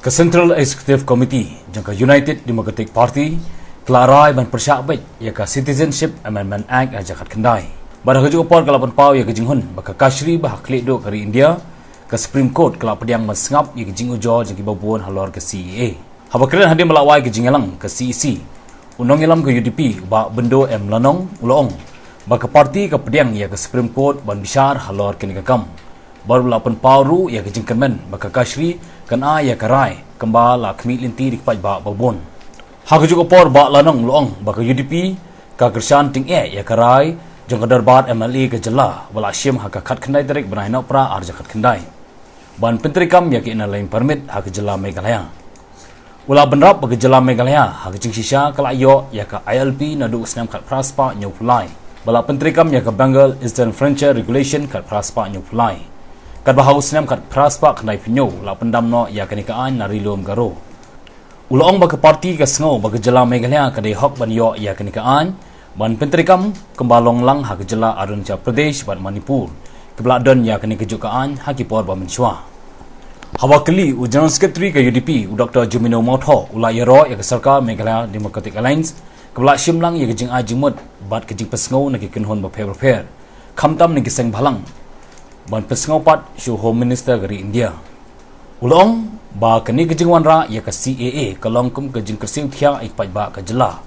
Ke Central Executive Committee jangka United Democratic Party kelarai ban pyrshah beit ya ka Citizenship Amendment Act ajakat kendai. Pada ke juga por kalapan pau ya ke jinghun baka kashri bah klik do kari India ke Supreme Court kelap pediang mensengap ya ke jing ujo jangki babuan halor ke CAA. Haba kalian hadir melawai ke jingelang ke CEC. Unong ilam ke UDP ba bendo lanong ulong. Baka parti ke pediang ya ke Supreme Court ban bishar halor ke nikakam. Baru lapan pauru ya ke jingkemen baka kashri kan ya karai kembala kemit linti di kepat ba babon. Hak juga por ba lanong luong baka UDP ka kersan ting ya karai jang darbar MLA ke jela wala syim hak kat kendai direk benai nak pra arja kat kendai. Ban pentrikam ya ke ina lain permit hak jela Meghalaya. Ula benrap baka jela Meghalaya hak jing shisha kala yo ya ka ILP nadu senam kat praspa nyupulai. Bala pentrikam ya ka Bengal Eastern Frontier Regulation kat praspa nyupulai. Kat bahau senam kat praspa kendai pinyo la pendam no ya kenikaan narilom garo. Ulong baka parti ka sengo baka jela Meghalaya kadai hok ban yo ya kenikaan ban pentrikam kembalong lang hak jela Arunachal Pradesh ban Manipur kebelak don ya keni kejukaan hakipor ba mensyua. Hawa keli General Secretary ke UDP Dr. Jumino Mautho ula yaro ya ke Sarkar Meghalaya Democratic Alliance kebelak shimlang ya ke jing ajimut bat ke jing pesngo nagi kenhon ba pher kamtam nagi seng balang ban pesngau pat Shu Home Minister dari India. Ulong ba keni kejingwan ra ya ke CAA kalongkum ke jing kersiu thia ikpat ba ke jela.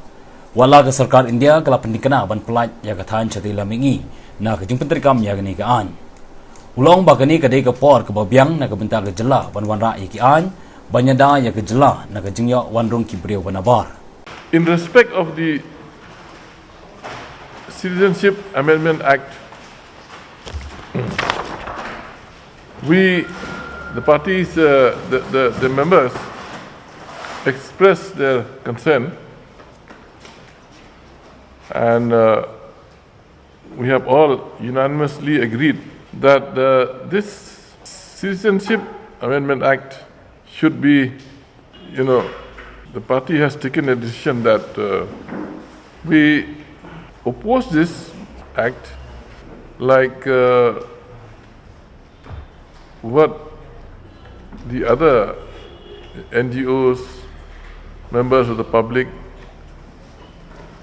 Wala ke Sarkar India kala pendikana ban pelat ya ke than chatila mingi na ke jing pentrikam ya keni kaan. Ulong ba keni kadai ke por ke babiang na ke bentar ke jela ban wan ra iki an banyada ya ke jela na ke jingya wanrung ki breu banabar. In respect of the Citizenship Amendment Act, we, the parties, the members, expressed their concern, and we have all unanimously agreed that this Citizenship Amendment Act should be, the party has taken a decision that we oppose this act like what the other NGOs, members of the public,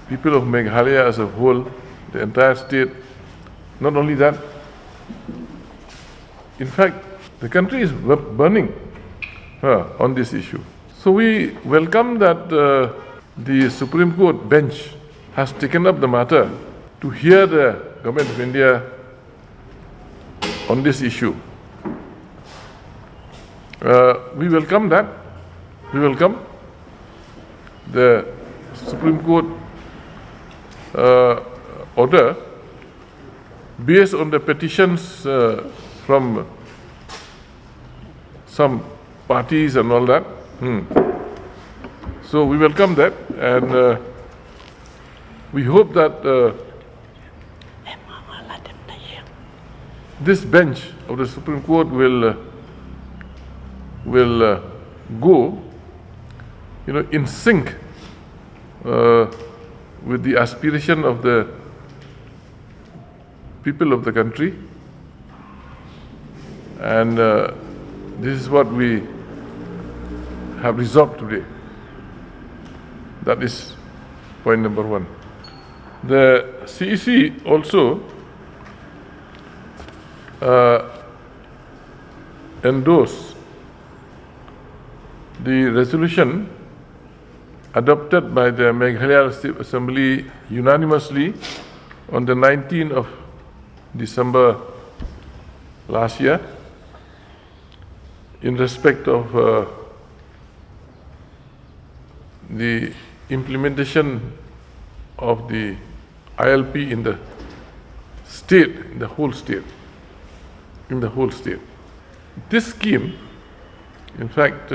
people of Meghalaya as a whole, the entire state, not only that, in fact, the country is burning on this issue. So we welcome that the Supreme Court bench has taken up the matter to hear the Government of India on this issue. We welcome that. We welcome the Supreme Court order based on the petitions from some parties and all that. So we welcome that, and we hope that this bench of the Supreme Court will go, in sync with the aspiration of the people of the country, and this is what we have resolved today. That is point number one. The CEC also endorsed the resolution adopted by the Meghalaya Assembly unanimously on the 19th of December last year in respect of the implementation of the ILP in the state, in the whole state. This scheme, in fact,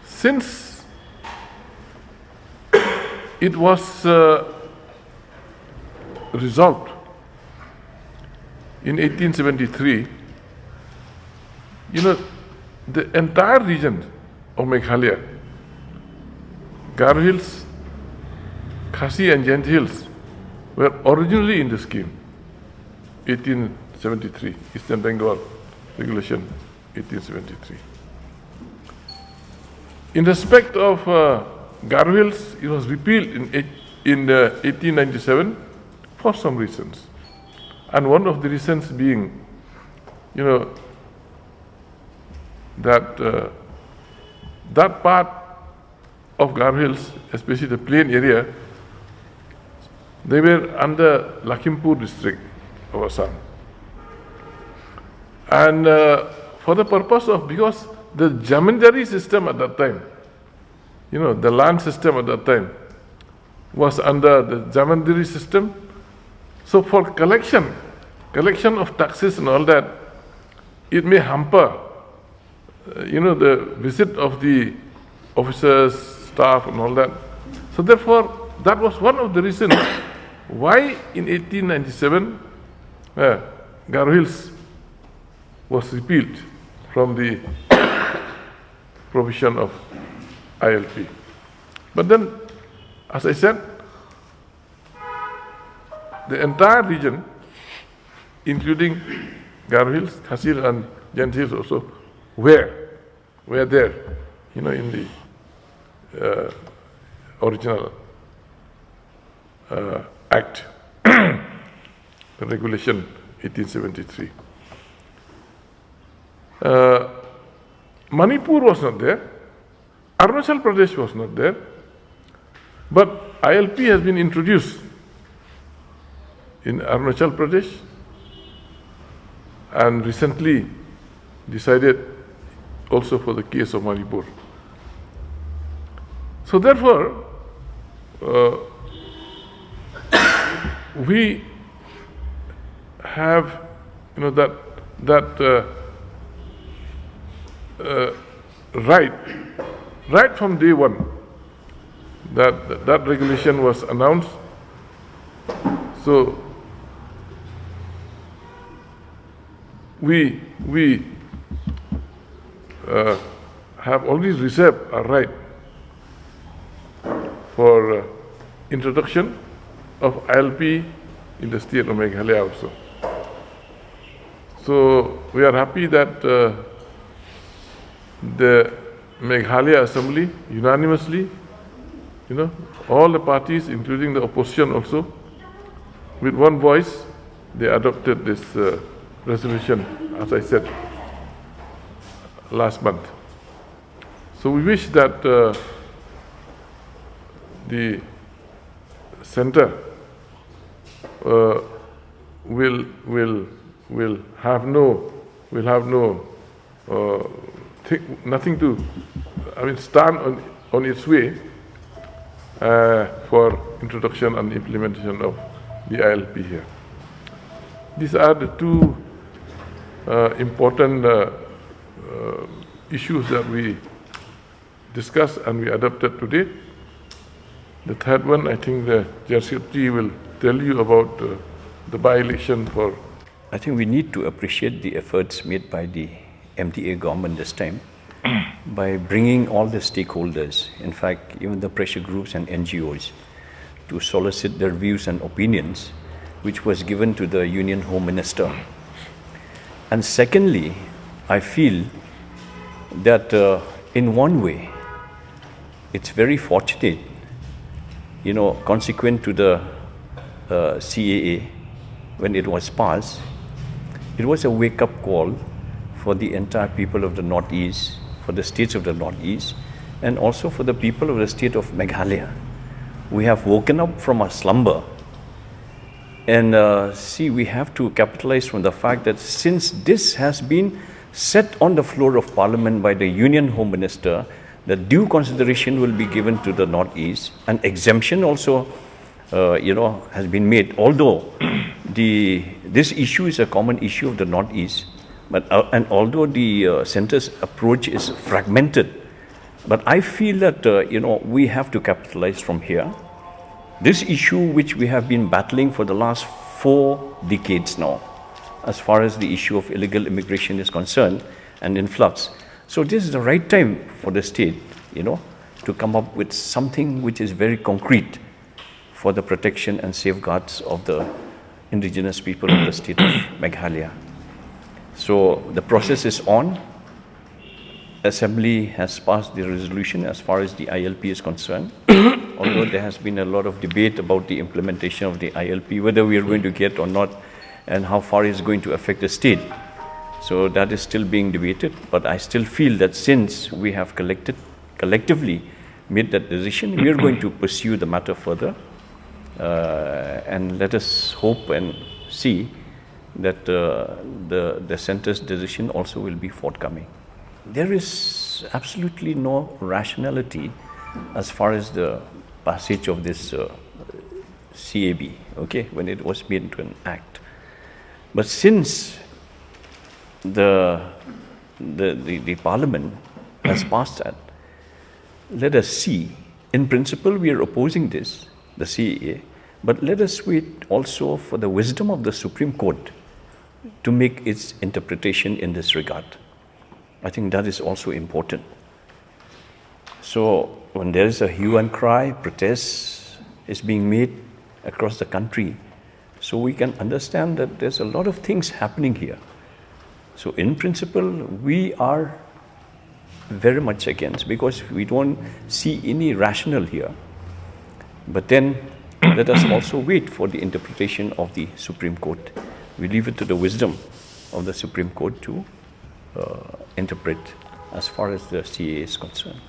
since it was resolved in 1873, the entire region of Meghalaya, Garo Hills, Khasi and Jent Hills, were originally in the scheme, 1873, Eastern Bengal Regulation 1873. In respect of Garo Hills, it was repealed in 1897 for some reasons. And one of the reasons being, that that part of Garo Hills, especially the plain area, they were under Lakhimpur district of Assam. And for the purpose of, because the Jamindari system at that time, the land system at that time was under the Jamindari system. So for collection of taxes and all that, it may hamper, the visit of the officers, staff and all that. So therefore, that was one of the reasons why in 1897, Garo Hills was repealed from the provision of ILP. But then, as I said, the entire region, including Garo Hills, Khasir and Jent Hills also, were there, in the original Act, the Regulation 1873. Manipur was not there, Arunachal Pradesh was not there, but ILP has been introduced in Arunachal Pradesh and recently decided also for the case of Manipur. So therefore, we have, right from day one, that regulation was announced. So we have always reserved a right for introduction of ILP in the state of Meghalaya also. So we are happy that the Meghalaya Assembly unanimously, all the parties, including the opposition also, with one voice, they adopted this resolution, as I said, last month. So we wish that the center will have nothing to, stand on its way for introduction and implementation of the ILP here. These are the two important issues that we discussed and we adopted today. The third one, I think the JRCT will tell you about the by-election for. I think we need to appreciate the efforts made by the MDA government this time by bringing all the stakeholders, in fact, even the pressure groups and NGOs, to solicit their views and opinions, which was given to the Union Home Minister. And secondly, I feel that in one way, it's very fortunate, consequent to the CAA, when it was passed, it was a wake-up call for the entire people of the Northeast, for the states of the Northeast, and also for the people of the state of Meghalaya. We have woken up from our slumber. And we have to capitalize from the fact that since this has been set on the floor of Parliament by the Union Home Minister, the due consideration will be given to the Northeast, and exemption also, has been made. Although this issue is a common issue of the Northeast, and although the centre's approach is fragmented, but I feel that we have to capitalize from here. This issue, which we have been battling for the last 4 decades now, as far as the issue of illegal immigration is concerned and influx. So this is the right time for the state, to come up with something which is very concrete for the protection and safeguards of the indigenous people of the state of Meghalaya. So the process is on. Assembly has passed the resolution as far as the ILP is concerned. Although there has been a lot of debate about the implementation of the ILP, whether we are going to get or not, and how far it's going to affect the state. So that is still being debated, but I still feel that since we have collectively made that decision, we are going to pursue the matter further, and let us hope and see that the centre's decision also will be forthcoming. There is absolutely no rationality as far as the passage of this CAB, okay, when it was made into an act. But since the Parliament has passed that, let us see. In principle, we are opposing this, the CAA, but let us wait also for the wisdom of the Supreme Court to make its interpretation in this regard. I think that is also important. So when there is a hue and cry, protest is being made across the country, so we can understand that there's a lot of things happening here. So in principle, we are very much against, because we don't see any rationale here. But then let us also wait for the interpretation of the Supreme Court. We leave it to the wisdom of the Supreme Court to interpret as far as the CAA is concerned.